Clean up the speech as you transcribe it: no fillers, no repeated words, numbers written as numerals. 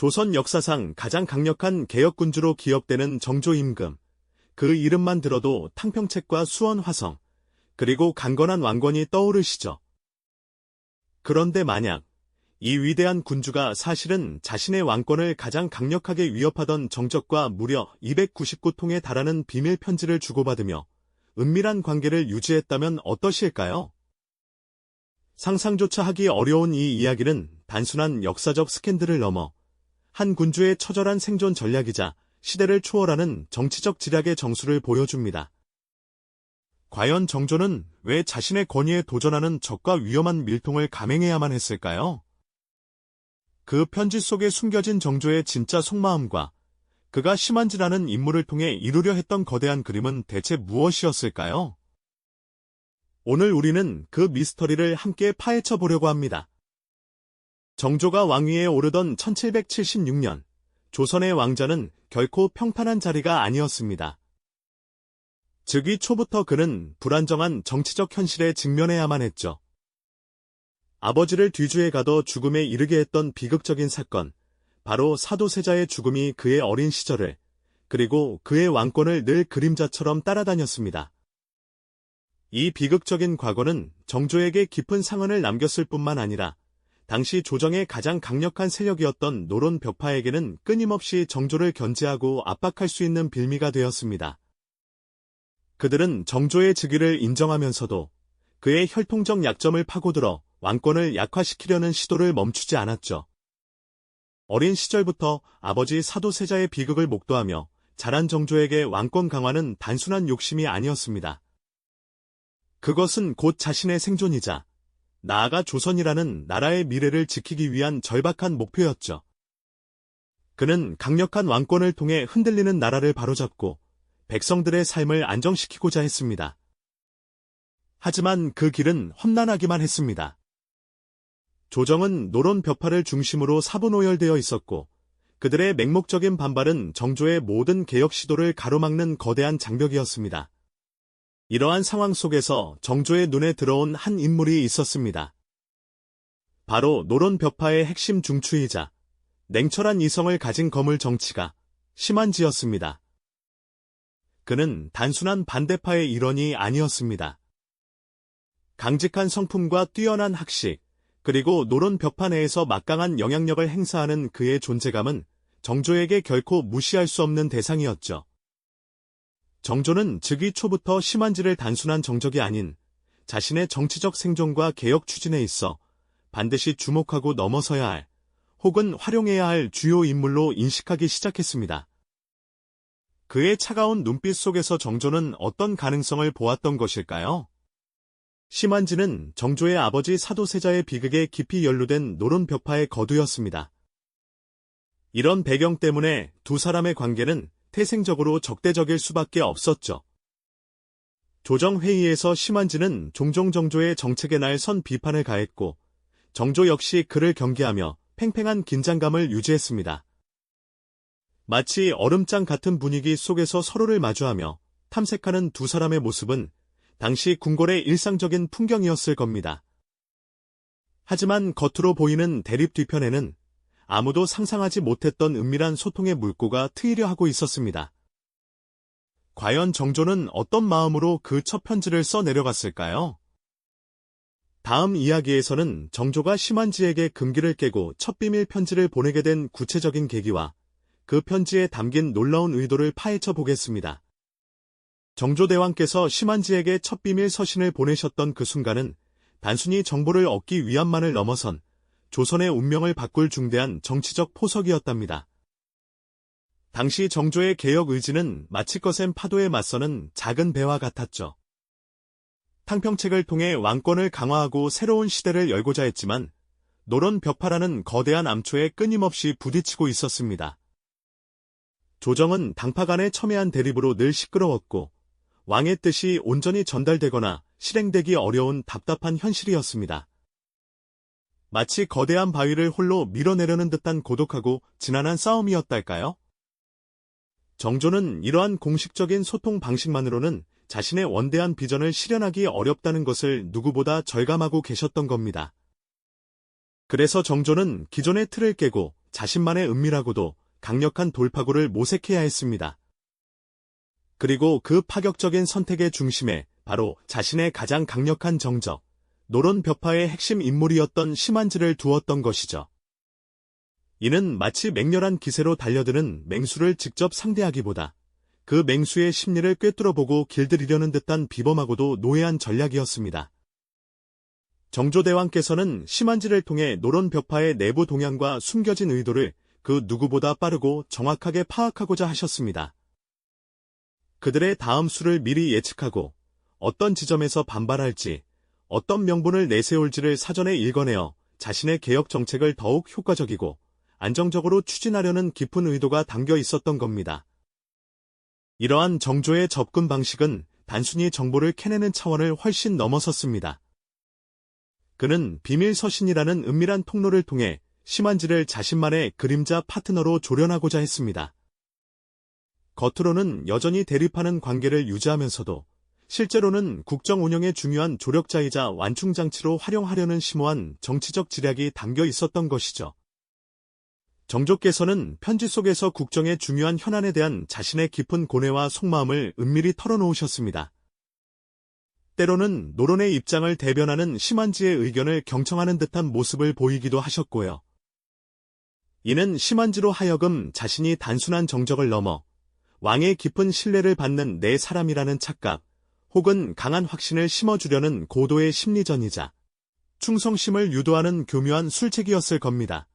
조선 역사상 가장 강력한 개혁군주로 기억되는 정조 임금. 그 이름만 들어도 탕평책과 수원 화성, 그리고 강건한 왕권이 떠오르시죠. 그런데 만약 이 위대한 군주가 사실은 자신의 왕권을 가장 강력하게 위협하던 정적과 무려 299통에 달하는 비밀 편지를 주고받으며 은밀한 관계를 유지했다면 어떠실까요? 상상조차 하기 어려운 이 이야기는 단순한 역사적 스캔들을 넘어 한 군주의 처절한 생존 전략이자 시대를 초월하는 정치적 지략의 정수를 보여줍니다. 과연 정조는 왜 자신의 권위에 도전하는 적과 위험한 밀통을 감행해야만 했을까요? 그 편지 속에 숨겨진 정조의 진짜 속마음과 그가 심한지라는 인물을 통해 이루려 했던 거대한 그림은 대체 무엇이었을까요? 오늘 우리는 그 미스터리를 함께 파헤쳐 보려고 합니다. 정조가 왕위에 오르던 1776년, 조선의 왕자는 결코 평탄한 자리가 아니었습니다. 즉위 초부터 그는 불안정한 정치적 현실에 직면해야만 했죠. 아버지를 뒤주에 가둬 죽음에 이르게 했던 비극적인 사건, 바로 사도세자의 죽음이 그의 어린 시절을, 그리고 그의 왕권을 늘 그림자처럼 따라다녔습니다. 이 비극적인 과거는 정조에게 깊은 상흔을 남겼을 뿐만 아니라 당시 조정의 가장 강력한 세력이었던 노론 벽파에게는 끊임없이 정조를 견제하고 압박할 수 있는 빌미가 되었습니다. 그들은 정조의 즉위를 인정하면서도 그의 혈통적 약점을 파고들어 왕권을 약화시키려는 시도를 멈추지 않았죠. 어린 시절부터 아버지 사도세자의 비극을 목도하며 자란 정조에게 왕권 강화는 단순한 욕심이 아니었습니다. 그것은 곧 자신의 생존이자 나아가 조선이라는 나라의 미래를 지키기 위한 절박한 목표였죠. 그는 강력한 왕권을 통해 흔들리는 나라를 바로잡고 백성들의 삶을 안정시키고자 했습니다. 하지만 그 길은 험난하기만 했습니다. 조정은 노론 벽파를 중심으로 사분오열되어 있었고 그들의 맹목적인 반발은 정조의 모든 개혁 시도를 가로막는 거대한 장벽이었습니다. 이러한 상황 속에서 정조의 눈에 들어온 한 인물이 있었습니다. 바로 노론 벽파의 핵심 중추이자 냉철한 이성을 가진 거물 정치가 심한지였습니다. 그는 단순한 반대파의 일원이 아니었습니다. 강직한 성품과 뛰어난 학식, 그리고 노론 벽파 내에서 막강한 영향력을 행사하는 그의 존재감은 정조에게 결코 무시할 수 없는 대상이었죠. 정조는 즉위 초부터 심한지를 단순한 정적이 아닌 자신의 정치적 생존과 개혁 추진에 있어 반드시 주목하고 넘어서야 할, 혹은 활용해야 할 주요 인물로 인식하기 시작했습니다. 그의 차가운 눈빛 속에서 정조는 어떤 가능성을 보았던 것일까요? 심한지는 정조의 아버지 사도세자의 비극에 깊이 연루된 노론 벽파의 거두였습니다. 이런 배경 때문에 두 사람의 관계는 태생적으로 적대적일 수밖에 없었죠. 조정회의에서 심한지는 종종 정조의 정책에 날 선 비판을 가했고 정조 역시 그를 경계하며 팽팽한 긴장감을 유지했습니다. 마치 얼음장 같은 분위기 속에서 서로를 마주하며 탐색하는 두 사람의 모습은 당시 궁궐의 일상적인 풍경이었을 겁니다. 하지만 겉으로 보이는 대립 뒤편에는 아무도 상상하지 못했던 은밀한 소통의 물꼬가 트이려 하고 있었습니다. 과연 정조는 어떤 마음으로 그 첫 편지를 써 내려갔을까요? 다음 이야기에서는 정조가 심한지에게 금기를 깨고 첫 비밀 편지를 보내게 된 구체적인 계기와 그 편지에 담긴 놀라운 의도를 파헤쳐 보겠습니다. 정조대왕께서 심한지에게 첫 비밀 서신을 보내셨던 그 순간은 단순히 정보를 얻기 위함만을 넘어선 조선의 운명을 바꿀 중대한 정치적 포석이었답니다. 당시 정조의 개혁 의지는 마치 거센 파도에 맞서는 작은 배와 같았죠. 탕평책을 통해 왕권을 강화하고 새로운 시대를 열고자 했지만 노론 벽파라는 거대한 암초에 끊임없이 부딪히고 있었습니다. 조정은 당파 간의 첨예한 대립으로 늘 시끄러웠고 왕의 뜻이 온전히 전달되거나 실행되기 어려운 답답한 현실이었습니다. 마치 거대한 바위를 홀로 밀어내려는 듯한 고독하고 지난한 싸움이었달까요? 정조는 이러한 공식적인 소통 방식만으로는 자신의 원대한 비전을 실현하기 어렵다는 것을 누구보다 절감하고 계셨던 겁니다. 그래서 정조는 기존의 틀을 깨고 자신만의 은밀하고도 강력한 돌파구를 모색해야 했습니다. 그리고 그 파격적인 선택의 중심에 바로 자신의 가장 강력한 정적, 노론벽파의 핵심 인물이었던 심한지를 두었던 것이죠. 이는 마치 맹렬한 기세로 달려드는 맹수를 직접 상대하기보다 그 맹수의 심리를 꿰뚫어보고 길들이려는 듯한 비범하고도 노예한 전략이었습니다. 정조대왕께서는 심한지를 통해 노론벽파의 내부 동향과 숨겨진 의도를 그 누구보다 빠르고 정확하게 파악하고자 하셨습니다. 그들의 다음 수를 미리 예측하고 어떤 지점에서 반발할지, 어떤 명분을 내세울지를 사전에 읽어내어 자신의 개혁 정책을 더욱 효과적이고 안정적으로 추진하려는 깊은 의도가 담겨 있었던 겁니다. 이러한 정조의 접근 방식은 단순히 정보를 캐내는 차원을 훨씬 넘어섰습니다. 그는 비밀서신이라는 은밀한 통로를 통해 심한지를 자신만의 그림자 파트너로 조련하고자 했습니다. 겉으로는 여전히 대립하는 관계를 유지하면서도 실제로는 국정 운영의 중요한 조력자이자 완충장치로 활용하려는 심오한 정치적 지략이 담겨 있었던 것이죠. 정조께서는 편지 속에서 국정의 중요한 현안에 대한 자신의 깊은 고뇌와 속마음을 은밀히 털어놓으셨습니다. 때로는 노론의 입장을 대변하는 심한지의 의견을 경청하는 듯한 모습을 보이기도 하셨고요. 이는 심한지로 하여금 자신이 단순한 정적을 넘어 왕의 깊은 신뢰를 받는 내 사람이라는 착각, 혹은 강한 확신을 심어주려는 고도의 심리전이자 충성심을 유도하는 교묘한 술책이었을 겁니다.